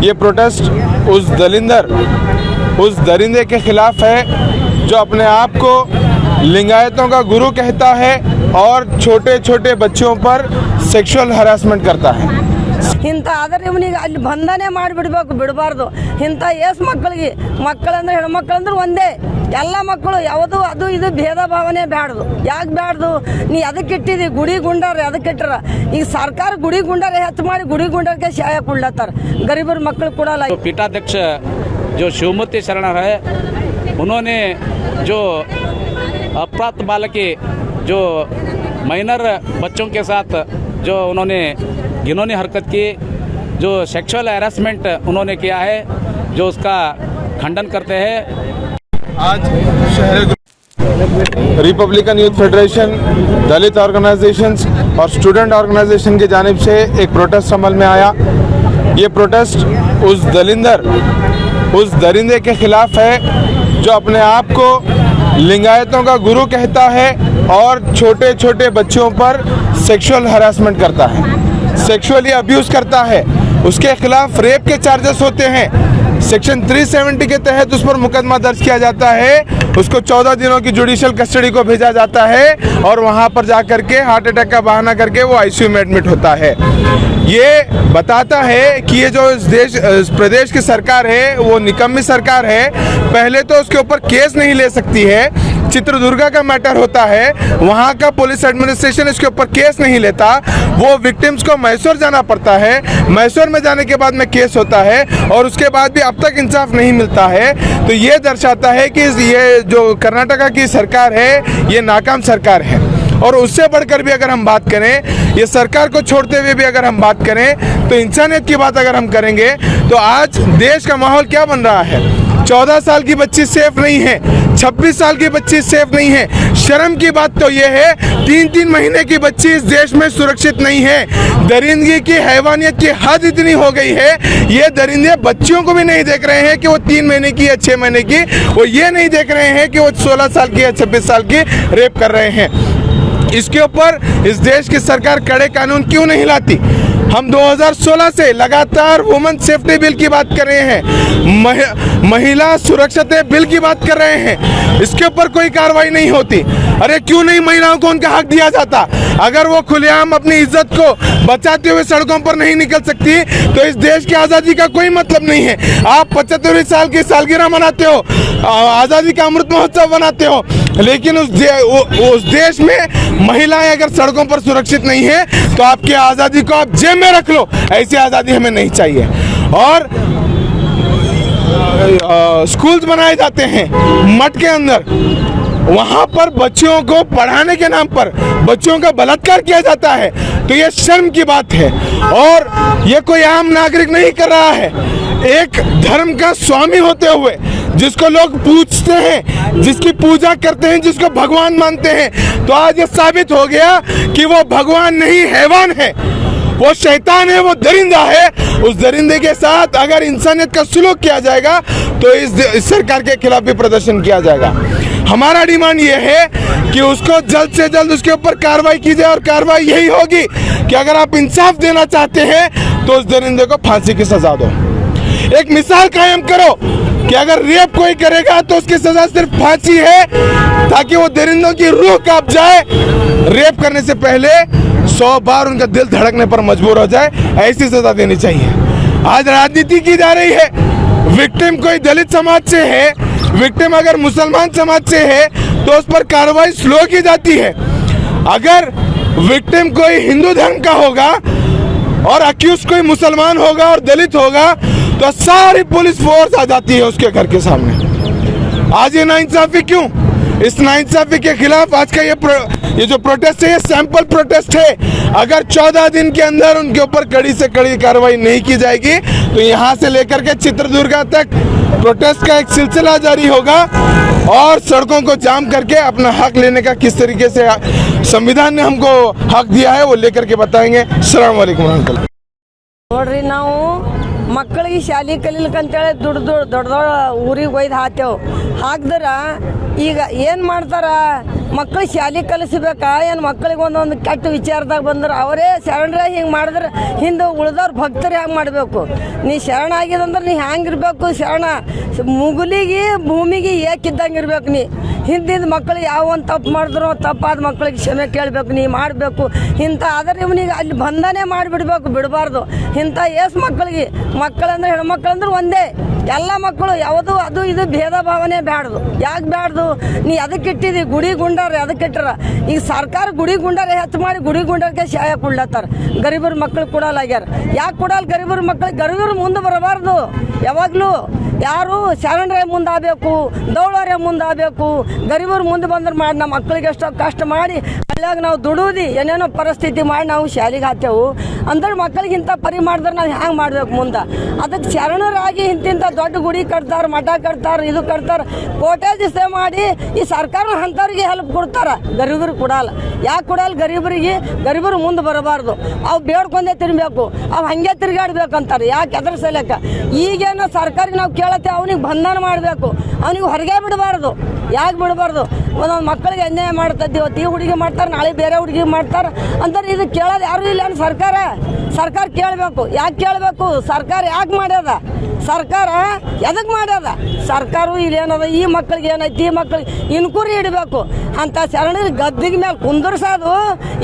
ये प्रोटेस्ट उस दरिंदे के खिलाफ है जो अपने आप को लिंगायतों का गुरु कहता है और छोटे छोटे बच्चों पर सेक्सुअल हरासमेंट करता है। ಇಂಥ ಆದರೆ ಇವನಿಗೆ ಅಲ್ಲಿ ಬಂಧನೆ ಮಾಡಿಬಿಡ್ಬೇಕು, ಬಿಡಬಾರ್ದು. ಇಂಥ ಏಸ್ ಮಕ್ಕಳಿಗೆ ಮಕ್ಕಳಂದ್ರೆ ಹೆಣ್ಮಕ್ಳಂದ್ರೆ ಒಂದೇ, ಎಲ್ಲ ಮಕ್ಕಳು ಯಾವುದು ಅದು ಇದು ಭೇದ ಭಾವನೆ ಬ್ಯಾಡ್ದು. ಯಾಕೆ ಬ್ಯಾಡ್ದು? ನೀ ಅದಕ್ಕೆ ಇಟ್ಟಿದಿ ಗುಡಿ ಗುಂಡಾರ ಅದಕ್ಕೆ ಇಟ್ಟರ. ಈಗ ಸರ್ಕಾರ ಗುಡಿ ಗುಂಡಾರ ಹೆಚ್ಚು ಮಾಡಿ ಗುಡಿ ಗುಂಡಾರಕ್ಕೆ ಶಾಯ ಕೊಡ್ಲತ್ತಾರ, गरीबर मಕ್ಕಳು ಕೊಡಲ್ಲ. पीठाध्यक्ष जो शिवमूर्ति शरण है, उन्होंने जो अप्राप्त बालकी जो माइनर बच्चों के साथ जो उन्होंने घिनौनी हरकत की, जो सेक्सुअल हैरेसमेंट उन्होंने किया है, जो उसका खंडन करते हैं। आज शहर रिपब्लिकन यूथ फेडरेशन, दलित ऑर्गेनाइजेशंस और स्टूडेंट ऑर्गेनाइजेशन की जानिब से एक प्रोटेस्ट अमल में आया। ये प्रोटेस्ट उस दरिंदे के खिलाफ है जो अपने आप को लिंगायतों का गुरु कहता है और छोटे छोटे बच्चों पर सेक्सुअल हरासमेंट करता है, सेक्सुअली अब्यूज़ करता है। उसके खिलाफ रेप के चार्जेस होते हैं। सेक्शन 370 के तहत उस पर मुकदमा दर्ज किया जाता है। उसको 14 दिनों की जुडिशियल कस्टडी को भेजा जाता है और वहां पर जाकर के हार्ट अटैक का बहाना करके वो आईसीयू में एडमिट होता है। ये बताता है कि ये जो इस प्रदेश की सरकार है वो निकम्मी सरकार है। पहले तो उसके ऊपर केस नहीं ले सकती है। चित्रदुर्गा का मैटर होता है, वहाँ का पुलिस एडमिनिस्ट्रेशन इसके ऊपर केस नहीं लेता। वो विक्टिम्स को मैसूर जाना पड़ता है, मैसूर में जाने के बाद में केस होता है और उसके बाद भी अब तक इंसाफ नहीं मिलता है। तो ये दर्शाता है कि ये जो कर्नाटका की सरकार है ये नाकाम सरकार है। और उससे बढ़कर भी अगर हम बात करें, ये सरकार को छोड़ते हुए भी अगर हम बात करें, तो इंसानियत की बात अगर हम करेंगे तो आज देश का माहौल क्या बन रहा है। 14 साल की बच्ची सेफ नहीं है, 26 साल की बच्ची सेफ नहीं है। शर्म की बात तो ये है 3-3 महीने की बच्ची इस देश में सुरक्षित नहीं है। दरिंदगी की, हैवानियत की हद इतनी हो गई है, ये दरिंदे बच्चियों को भी नहीं देख रहे हैं कि वो 3 महीने की या 6 महीने की, वो ये नहीं देख रहे हैं कि वो 16 साल की या 26 साल की रेप कर रहे हैं। इसके ऊपर इस देश की सरकार कड़े कानून क्यों नहीं लाती? हम 2016 से लगातार वुमेन सेफ्टी बिल की बात कर रहे हैं, महिला सुरक्षा बिल की बात कर रहे हैं, इसके ऊपर कोई कार्रवाई नहीं होती। अरे क्यों नहीं महिलाओं को उनका हक दिया जाता? अगर वो खुलेआम अपनी इज्जत को बचाते हुए सड़कों पर नहीं निकल सकती तो इस देश की आज़ादी का कोई मतलब नहीं है। आप 75 साल की सालगिरह मनाते हो, आज़ादी का अमृत महोत्सव मनाते हो, लेकिन उस देश में महिलाएं अगर सड़कों पर सुरक्षित नहीं है तो आपकी आज़ादी को आप जेब में रख लो। ऐसी आज़ादी हमें नहीं चाहिए। और स्कूल्स बनाए जाते हैं मठ के अंदर, वहां पर बच्चों को पढ़ाने के नाम पर बच्चों का बलात्कार किया जाता है, तो ये शर्म की बात है। और ये कोई आम नागरिक नहीं कर रहा है, एक धर्म का स्वामी होते हुए जिसको लोग पूजते हैं, जिसकी पूजा करते हैं, जिसको भगवान मानते हैं, तो आज ये साबित हो गया कि वो भगवान नहीं हैवान है, वो शैतान है, वो दरिंदा है। उस दरिंदे के साथ अगर इंसानियत का सुलूक किया जाएगा तो इस सरकार के खिलाफ भी प्रदर्शन किया जाएगा। हमारा डिमांड ये है कि उसको जल्द से जल्द उसके ऊपर कार्रवाई की जाए और कार्रवाई यही होगी कि अगर आप इंसाफ देना चाहते हैं तो उस दरिंदे को फांसी की सजा दो। एक मिसाल कायम करो कि अगर रेप कोई करेगा तो उसकी सजा सिर्फ फांसी है, ताकि वो दरिंदों की रूह कांप जाए। रेप करने से पहले 100 बार उनका दिल धड़कने पर मजबूर हो जाए, ऐसी सजा देनी चाहिए। आज राजनीति की जा रही है, विक्टिम कोई दलित समाज से है, विक्टिम अगर मुसलमान समाज से है तो उस पर कार्रवाई स्लो की जाती है। अगर विक्टिम कोई हिंदू धर्म का होगा और अक्यूज कोई मुसलमान होगा और दलित होगा तो सारी पुलिस फोर्स आ जाती है उसके घर के सामने। आज ये नाइंसाफी क्यों? इस नाइंसाफी के खिलाफ आज का ये जो प्रोटेस्ट है, ये सैंपल प्रोटेस्ट है। अगर 14 दिन के अंदर उनके ऊपर कड़ी से कड़ी कार्रवाई नहीं की जाएगी तो यहाँ से लेकर के चित्रदुर्गा तक प्रोटेस्ट का एक सिलसिला जारी होगा और सड़कों को जाम करके अपना हक लेने का किस तरीके से संविधान ने हमको हक दिया है वो लेकर के बताएंगे। अस्सलाम वालेकुम। ನೋಡ್ರಿ, ನಾವು ಮಕ್ಕಳಿಗೆ ಶಾಲೆ ಕಲೀಲಿಕ್ಕಂತೇಳಿ ದೊಡ್ಡ ದೊಡ್ಡ ಊರಿಗೆ ಒಯ್ದು ಹಾಕ್ತೇವೆ. ಹಾಕ್ದ್ರೆ ಈಗ ಏನು ಮಾಡ್ತಾರ, ಮಕ್ಕಳಿಗೆ ಶಾಲೆ ಕಲಿಸ್ಬೇಕಾ ಏನು? ಮಕ್ಕಳಿಗೆ ಒಂದೊಂದು ಕೆಟ್ಟ ವಿಚಾರದಾಗ ಬಂದ್ರೆ ಅವರೇ ಶರಣರೇ ಹಿಂಗೆ ಮಾಡಿದ್ರೆ ಹಿಂದೆ ಉಳ್ದವ್ರು ಭಕ್ತರು ಹ್ಯಾಂಗೆ ಮಾಡಬೇಕು? ನೀ ಶರಣ ಆಗಿದಂದ್ರೆ ನೀ ಹ್ಯಾಂಗಿರ್ಬೇಕು? ಶರಣ ಮುಗುಲಿಗೆ ಭೂಮಿಗೆ ಏಕಿದ್ದಂಗೆ ಇರ್ಬೇಕು. ನೀ ಹಿಂದಿಂದ ಮಕ್ಕಳಿಗೆ ಯಾವ ಒಂದು ತಪ್ಪು ಮಾಡಿದ್ರು ತಪ್ಪಾದ ಮಕ್ಕಳಿಗೆ ಕ್ಷಮೆ ಕೇಳಬೇಕು, ನೀ ಮಾಡಬೇಕು. ಇಂಥ ಆದರೆ ಇವನಿಗೆ ಅಲ್ಲಿ ಬಂಧನೆ ಮಾಡಿಬಿಡ್ಬೇಕು, ಬಿಡಬಾರ್ದು. ಇಂಥ ಮಕ್ಕಳಿಗೆ ಮಕ್ಕಳಂದ್ರೆ ಹೆಣ್ಮಕ್ಳಂದ್ರೆ ಒಂದೇ, ಎಲ್ಲ ಮಕ್ಕಳು ಯಾವುದು ಅದು ಇದು ಭೇದ ಭಾವನೆ ಬ್ಯಾಡ್ದು. ಯಾಕೆ ಬ್ಯಾಡ್ದು? ನೀ ಅದಕ್ಕೆ ಇಟ್ಟಿದಿ ಗುಡಿ ಗುಂಡಾರೆ, ಅದಕ್ಕೆ ಇಟ್ಟರ. ಈಗ ಸರ್ಕಾರ ಗುಡಿ ಗುಂಡಾರೆ ಹೆಚ್ಚು ಮಾಡಿ ಗುಡಿ ಗುಂಡಾರಕ್ಕೆ ಶಾಯ ಕೊಡ್ಲತ್ತಾರ. ಗರೀಬರ ಮಕ್ಕಳು ಕೊಡಲಾಗ್ಯಾರ. ಯಾಕೆ ಕೊಡಲ್ಲ ಗರೀಬರ ಮಕ್ಕಳಿಗೆ? ಗರೀಬರು ಮುಂದೆ ಬರಬಾರ್ದು. ಯಾವಾಗಲೂ ಯಾರು ಶರಣರೇ ಮುಂದಾಗಬೇಕು, ದೌಳರೇ ಮುಂದಾಗಬೇಕು. ಗರೀಬರು ಮುಂದೆ ಬಂದ್ರೆ ಮಾಡಿ ನಮ್ಮ ಮಕ್ಕಳಿಗೆ ಎಷ್ಟೋ ಕಷ್ಟ ಮಾಡಿ ಹಳ್ಳಿಯಾಗ ನಾವು ದುಡೋದಿ ಏನೇನೋ ಪರಿಸ್ಥಿತಿ ಮಾಡಿ ನಾವು ಶಾಲೆಗೆ ಹಾಕ್ತೇವೆ ಅಂದ್ರೆ ಮಕ್ಕಳಿಗೆ ಇಂಥ ಪರಿ ಮಾಡಿದ್ರೆ ನಾವು ಹ್ಯಾಂಗೆ ಮಾಡ್ಬೇಕು ಮುಂದೆ? ಅದಕ್ಕೆ ಶರಣರಾಗಿ ಇಂತಿಂಥ ದೊಡ್ಡ ಗುಡಿ ಕಟ್ತಾರೆ, ಮಠ ಕಟ್ತಾರೆ, ಇದು ಕಟ್ತಾರೆ, ಕೋಟ್ಯಾಧೀಶ ಮಾಡಿ ಈ ಸರ್ಕಾರ ಅಂಥವ್ರಿಗೆ ಹೆಲ್ಪ್ ಕೊಡ್ತಾರೆ, ಗರೀಬರಿಗೆ ಕೊಡಲ್ಲ. ಯಾಕೆ ಕೊಡಲ್ಲ ಗರೀಬರಿಗೆ? ಗರೀಬರು ಮುಂದೆ ಬರಬಾರ್ದು. ಅವು ಬೇಡ್ಕೊಂಡೇ ತಿನ್ಬೇಕು, ಅವು ಹಾಗೆ ತಿರುಗಾಡ್ಬೇಕಂತಾರೆ. ಯಾಕೆ? ಅದ್ರ ಸಲಕ ಈಗೇನೋ ಸರ್ಕಾರಿಗೆ ನಾವು ಕೇಳತ್ತೆ ಅವನಿಗೆ ಬಂಧನ ಮಾಡಬೇಕು, ಅವನಿಗೆ ಹೊರಗೆ ಬಿಡಬಾರ್ದು. ಯಾಕೆ ಬಿಡಬಾರ್ದು? ಒಂದೊಂದು ಮಕ್ಕಳಿಗೆ ಅನ್ಯಾಯ ಮಾಡ್ತದ್ದು. ಇವತ್ತು ಈ ಹುಡುಗಿ ಮಾಡ್ತಾರೆ, ನಾಳೆ ಬೇರೆ ಹುಡುಗಿ ಮಾಡ್ತಾರೆ ಅಂತಾರೆ. ಇದು ಕೇಳೋದು ಯಾರು ಇಲ್ಲ. ಸರ್ಕಾರ ಕೇಳಬೇಕು. ಯಾಕೆ ಕೇಳಬೇಕು? ಸರ್ಕಾರ ಯಾಕೆ ಮಾಡ್ಯದ? ಸರ್ಕಾರ ಎದಕ್ಕೆ ಮಾಡ್ಯದ? ಸರ್ಕಾರ ಇಲ್ಲೇನದ ಈ ಮಕ್ಕಳಿಗೆ ಏನೈತಿ, ಈ ಮಕ್ಕಳಿಗೆ ಇನ್ಕುರಿ ಇಡಬೇಕು ಅಂತ ಶರಣರ ಗದ್ದಿಗೆ ಮೇಲೆ ಕುಂದರ್ಸೋದು.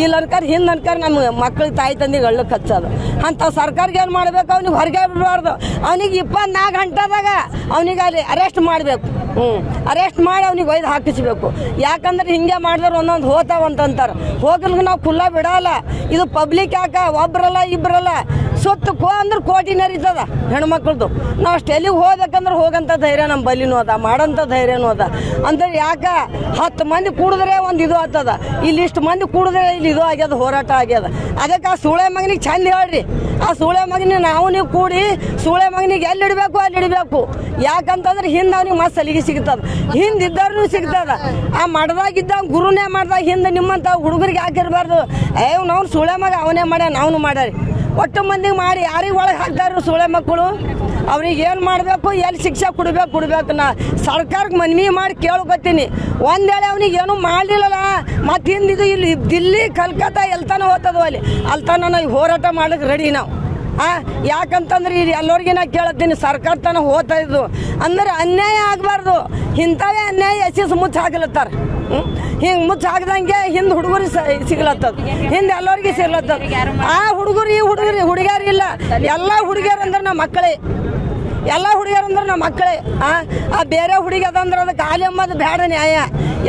ಇಲ್ಲ ಅನ್ಕರ್ ಹಿಂದೆ ಅನ್ಕರ್ ನಮ್ಮ ಮಕ್ಕಳಿಗೆ ತಾಯಿ ತಂದಿಗೆ ಹಳ್ಳಕ್ಕೆ ಹಚ್ಚೋದು. ಅಂಥ ಸರ್ಕಾರಕ್ಕೆ ಏನು ಮಾಡಬೇಕು? ಅವ್ನಿಗೆ ಹೊರಗೆ ಬಿಡಬಾರ್ದು. ಅವನಿಗೆ 24 ಗಂಟೆದಾಗ ಅವನಿಗೆ ಅಲ್ಲಿ ಅರೆಸ್ಟ್ ಮಾಡಬೇಕು. ಅರೆಸ್ಟ್ ಮಾಡಿ ಅವ್ನಿಗೆ ಒಯ್ದು ಹಾಕಿಸ್ಬೇಕು. ಯಾಕಂದ್ರೆ ಹಿಂಗೆ ಮಾಡಿದ್ರೆ ಒಂದೊಂದು ಹೋತಾವಂತಂತಾರೆ. ಹೋಗಲ್ಗೆ ನಾವು ಖುಲ್ಲ ಬಿಡಲ್ಲ. ಇದು ಪಬ್ಲಿಕ್ ಯಾಕ? ಒಬ್ರಲ್ಲ ಇಬ್ಬರಲ್ಲ, ಸುತ್ತ ಅಂದ್ರೆ ಕೋಟಿನರ್ ಇದ್ದದ ಹೆಣ್ಮಕ್ಳದು. ನಾವು ಅಷ್ಟು ಎಲ್ಲಿಗೆ ಹೋಗ್ಬೇಕಂದ್ರೆ ಹೋಗಂಥ ಧೈರ್ಯ ನಮ್ಮ ಬಲಿನೂ ಅದ, ಮಾಡೋಂಥ ಧೈರ್ಯನೂ ಅದ. ಅಂದ್ರೆ ಯಾಕೆ 10 ಮಂದಿ ಕೂಡಿದ್ರೆ ಒಂದು ಇದು ಆಗ್ತದ, ಇಲ್ಲಿ ಇಷ್ಟು ಮಂದಿ ಕೂಡಿದ್ರೆ ಇಲ್ಲಿ ಇದು ಆಗ್ಯದ, ಹೋರಾಟ ಆಗ್ಯದ. ಅದಕ್ಕೆ ಆ ಸೂಳೆ ಮಗನಿಗೆ ಚಂದ ಹೇಳ್ರಿ. ಆ ಸೂಳೆ ಮಗನಿಗೆ ನಾವು ನೀವು ಕೂಡಿ ಸೂಳೆ ಮಗನಿಗೆ ಎಲ್ಲಿ ಇಡಬೇಕು ಅಲ್ಲಿ ಇಡಬೇಕು. ಯಾಕಂತಂದ್ರೆ ಹಿಂದೆ ಅವ್ನಿಗೆ ಮಸ್ತ್ ಸಲಿಗೆ ಸಿಗ್ತದ, ಹಿಂದೆ ಇದ್ದವ್ರಿಗೂ ಸಿಗ್ತದ. ಆ ಮಠದಾಗಿದ್ದ ಗುರುನೇ ಮಾಡ್ದಾಗ ಹಿಂದೆ ನಿಮ್ಮಂಥ ಹುಡುಗರಿಗೆ ಹಾಕಿರ್ಬಾರ್ದು. ನಾವು ಸೂಳೆ ಮಗ ಅವನೇ ಮಾಡ್ಯಾನ, ಅವನು ಮಾಡ್ಯಾರಿ. ಒಟ್ಟು ಮಂದಿಗೆ ಮಾಡಿ ಯಾರಿಗೆ ಒಳಗೆ ಹಾಕ್ತಾರ ಸೂಳೆ ಮಕ್ಕಳು? ಅವ್ರಿಗೆ ಏನು ಮಾಡಬೇಕು, ಎಲ್ಲಿ ಶಿಕ್ಷೆ ಕೊಡ್ಬೇಕು. ನಾ ಸರ್ಕಾರಕ್ಕೆ ಮನವಿ ಮಾಡಿ ಕೇಳ್ಕೊತೀನಿ. ಒಂದು ವೇಳೆ ಅವ್ನಿಗೆ ಏನೂ ಮಾಡಲಿಲ್ಲಲ್ಲ, ಮತ್ತು ಹಿಂದಿದು ಇಲ್ಲಿ ದಿಲ್ಲಿ ಕಲ್ಕತ್ತಾ ಎಲ್ತಾನ ಹೋಗ್ತದೋ ಅಲ್ಲಿ ತನ ನಾವು ಹೋರಾಟ ಮಾಡ್ಲಿಕ್ಕೆ ರೆಡಿ ನಾವು. ಯಾಕಂತಂದ್ರೆ ಇಲ್ಲಿ ಎಲ್ಲರಿಗೂ ನಾ ಕೇಳ್ತೀನಿ, ಸರ್ಕಾರ ತನಕ ಹೋಗ್ತಾ ಇದ್ದು ಅಂದ್ರೆ ಅನ್ಯಾಯ ಆಗಬಾರ್ದು. ಇಂಥವೇ ಅನ್ಯಾಯ ಮುಚ್ಚ ಹಾಕಲತ್ತಾರೆ. ಹಿಂಗೆ ಮುಚ್ಚ ಹಾಕ್ದಂಗೆ ಹಿಂದೆ ಹುಡುಗರು ಸಿಗ್ಲತ್ತದ, ಹಿಂದೆ ಎಲ್ಲರಿಗೆ ಸಿಗ್ಲತ್ತದ. ಆ ಹುಡುಗರು ಈ ಹುಡುಗಿಯರು ಇಲ್ಲ, ಎಲ್ಲ ಹುಡುಗಿಯರು ಅಂದ್ರೆ ನಮ್ಮ ಮಕ್ಕಳೇ. ಎಲ್ಲ ಹುಡುಗಿಯರಂದ್ರೆ ನಮ್ಮ ಮಕ್ಕಳೇ. ಆ ಬೇರೆ ಹುಡುಗಿ ಅದಂದ್ರೆ ಅದಕ್ಕೆ ಖಾಲಿ ಅಂಬದು ಬೇಡ ನ್ಯಾಯ.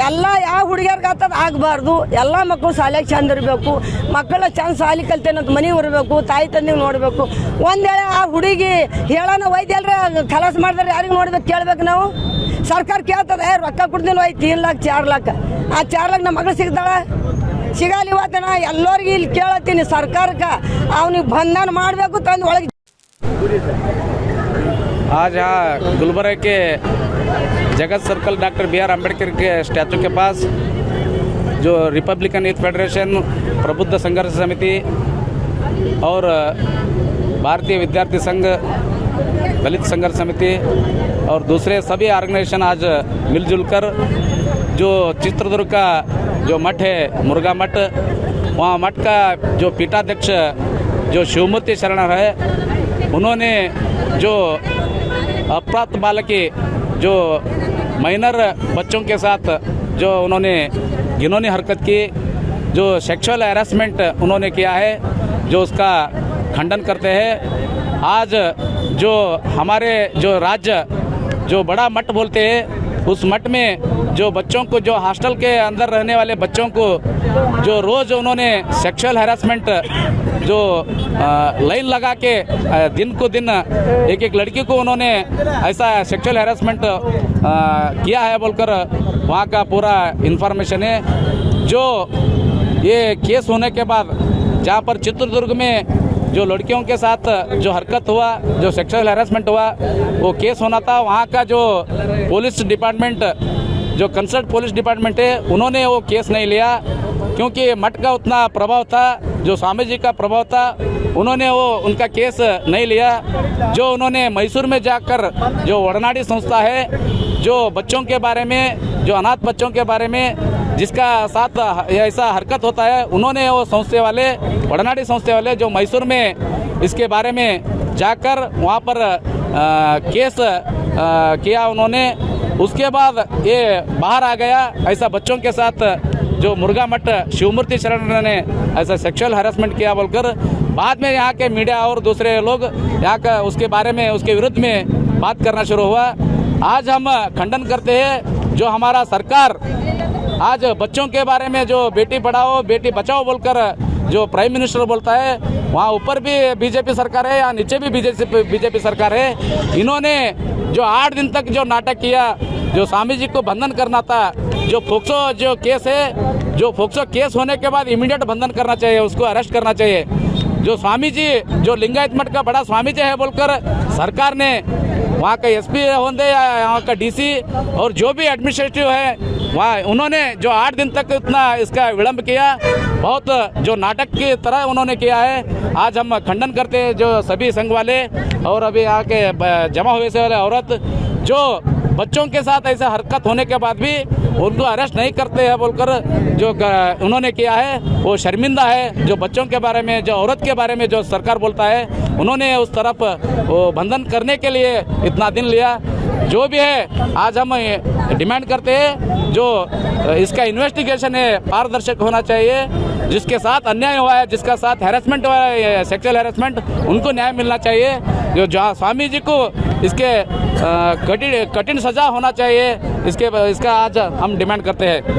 ಎಲ್ಲ ಯಾವ ಹುಡುಗಿಯರ್ಗೆ ಆಗ್ತದ ಆಗಬಾರ್ದು. ಎಲ್ಲ ಮಕ್ಕಳು ಶಾಲೆಗೆ ಚಂದ ಇರಬೇಕು, ಮಕ್ಕಳ ಚಂದ ಶಾಲೆ ಕಲ್ತೇನಂತ ಮನೆಗೆ ಬರಬೇಕು, ತಾಯಿ ತಂದೆಗೆ ನೋಡಬೇಕು. ಒಂದು ವೇಳೆ ಆ ಹುಡುಗಿ ಹೇಳೋಣ ಒಯ್ದಲ್ರಿ ಖಲಾಸ್ ಮಾಡಿದ್ರೆ ಯಾರಿಗೆ ನೋಡ್ಬೇಕು ಕೇಳ್ಬೇಕು ನಾವು? ಸರ್ಕಾರ ಕೇಳ್ತದೆ, ರೊಕ್ಕ ಕೊಡ್ತೀನಿ ಒಯ್ 3 ಲಕ್ಷ 4 ಲಕ್ಷ. ಆ 4 ಲಕ್ಷ ನಮ್ಮ ಮಗಳು ಸಿಗ್ತಾಳ? ಸಿಗಲ್ಲ. ಇವತ್ತು ನಾ ಎಲ್ಲರಿಗೂ ಇಲ್ಲಿ ಕೇಳತ್ತೀನಿ, ಸರ್ಕಾರಕ್ಕೆ ಅವನಿಗೆ ಬಂಧನ ಮಾಡಬೇಕು, ತಂದು ಒಳಗೆ. आज यहाँ गुलबर्गा के जगत सर्कल डॉक्टर BR अम्बेडकर के स्टैचू के पास जो रिपब्लिकन यूथ फेडरेशन, प्रबुद्ध संघर्ष समिति और भारतीय विद्यार्थी संघ, दलित संघर्ष समिति और दूसरे सभी ऑर्गेनाइजेशन आज मिलजुल कर जो चित्रदुर्ग का जो मठ है, मुर्गा मठ, वहाँ मठ का जो पीठाध्यक्ष जो शिवमूर्ति शरणर है, उन्होंने जो अप्राप्त बालकी जो माइनर बच्चों के साथ जो उन्होंने घिनौनी हरकत की, जो सेक्सुअल हैरेसमेंट उन्होंने किया है, जो उसका खंडन करते हैं। आज जो हमारे जो राज्य जो बड़ा मठ बोलते हैं, उस मठ में जो बच्चों को, जो हॉस्टल के अंदर रहने वाले बच्चों को जो रोज़ उन्होंने सेक्सुअल हैरेसमेंट जो लाइन लगा के दिन को दिन एक लड़की को उन्होंने ऐसा सेक्सुअल हैरेसमेंट किया है बोलकर वहाँ का पूरा इन्फॉर्मेशन है। जो ये केस होने के बाद जहाँ पर चित्रदुर्ग में जो लड़कियों के साथ जो हरकत हुआ, जो सेक्सुअल हैरेसमेंट हुआ, वो केस होना था, वहाँ का जो पुलिस डिपार्टमेंट, जो कंसर्न पुलिस डिपार्टमेंट है, उन्होंने वो केस नहीं लिया क्योंकि मठ का उतना प्रभाव था, जो स्वामी जी का प्रभाव था, उन्होंने वो उनका केस नहीं लिया। जो उन्होंने मैसूर में जाकर जो वड़नाडी संस्था है जो बच्चों के बारे में, जो अनाथ बच्चों के बारे में जिसका साथ ऐसा हरकत होता है, उन्होंने वो संस्था वाले, वड़नाडी संस्था वाले जो मैसूर में इसके बारे में जाकर वहाँ पर केस किया उन्होंने। उसके बाद ये बाहर आ गया। ऐसा बच्चों के साथ जो मुर्गा मठ शिवमूर्ति शरण ने ऐसा सेक्सुअल हैरेसमेंट किया बोलकर बाद में यहाँ के मीडिया और दूसरे लोग यहाँ का उसके बारे में, उसके विरुद्ध में बात करना शुरू हुआ। आज हम खंडन करते हैं जो हमारा सरकार आज बच्चों के बारे में जो बेटी पढ़ाओ बेटी बचाओ बोलकर जो प्राइम मिनिस्टर बोलता है, वहाँ ऊपर भी बीजेपी सरकार है या नीचे भी बीजेपी सरकार है। इन्होंने जो 8 दिन तक जो नाटक किया, जो स्वामी जी को बंधन करना था, जो फोक्सो जो केस है, जो फोक्सो केस होने के बाद इमीडिएट बंधन करना चाहिए, उसको अरेस्ट करना चाहिए। जो स्वामी जी जो लिंगायत मठ का बड़ा स्वामी जी है बोलकर सरकार ने वहाँ का एसपी होंगे या वहाँ का डीसी और जो भी एडमिनिस्ट्रेटिव है वहाँ उन्होंने जो 8 दिन तक इतना इसका विलंब किया, बहुत जो नाटक की तरह उन्होंने किया है। आज हम खंडन करते हैं जो सभी संघ वाले और अभी यहाँ के जमा हुए से वाले औरत जो बच्चों के साथ ऐसा हरकत होने के बाद भी उनको अरेस्ट नहीं करते हैं बोलकर जो उन्होंने किया है वो शर्मिंदा है। जो बच्चों के बारे में, जो औरत के बारे में जो सरकार बोलता है, उन्होंने उस तरफ वो बंधन करने के लिए इतना दिन लिया। जो भी है आज हम डिमांड करते हैं जो इसका इन्वेस्टिगेशन है पारदर्शक होना चाहिए। जिसके साथ अन्याय हुआ है, जिसका साथ हैरेसमेंट हुआ है, सेक्सुअल हैरेसमेंट, उनको न्याय मिलना चाहिए। जो जहाँ स्वामी जी को इसके कठिन सजा होना चाहिए, इसका आज हम डिमांड करते हैं।